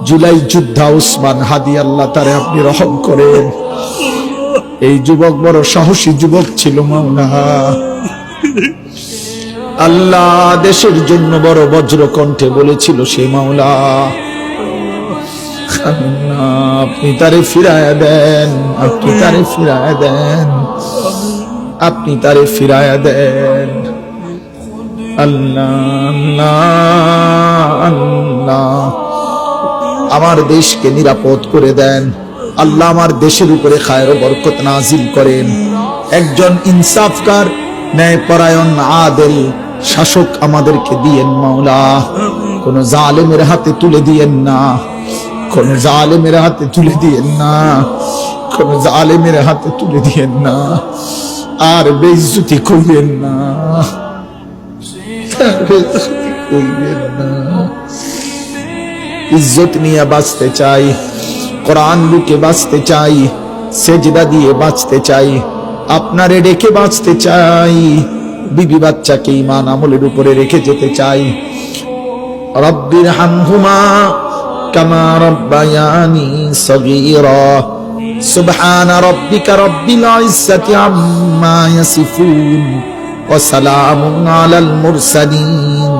জুলাই যোদ্ধা উসমান হাদি, আল্লাহ তারে আপনি রহম করেন। এই যুবক বড় সাহসী যুবক ছিল মাওলা। আল্লাহ দেশের জন্য বড় বজ্র কণ্ঠে বলেছিল সে মাওলা। আপনি তারে ফিরায়া দেন, আপনি তারে ফিরায়া দেন, আপনি তারে ফিরায়া দেন। আল্লাহ আল্লাহ আল্লাহ, আমার দেশকে নিরাপদ করে দেন আল্লাহ। আমার দেশের উপরে খায়ের ও বরকত নাজিল করেন। একজন ইনসাফকার, ন্যায়পরায়ণ, আদেল শাসক আমাদেরকে দিয়েন মাওলা। কোন জালেমের হাতে তুলে দিয়েন না, কোন জালেমের হাতে তুলে দিয়েন না, কোন জালেমের হাতে তুলে দিয়েন না। আর বেইজ্জতি করিয়েন না, বেইজ্জতি করিয়েন না। ইজ্জত নিয়ে বাঁচতে চাই, কোরআন বুকে বাঁচতে চাই, সেজদা দিয়ে বাঁচতে চাই, আপনারে রেখে বাঁচতে চাই, বিবি বাচ্চাকে ঈমান আমলের উপরে রেখে যেতে চাই। রব্বির হামহুমা কামা রব্বায়ানি সগীরা। সুবহান রাব্বিকা রব্বিল ইজ্জাতি আম্মা ইয়াসিফুন ওয়া সালামুন আলাল মুরসালিন।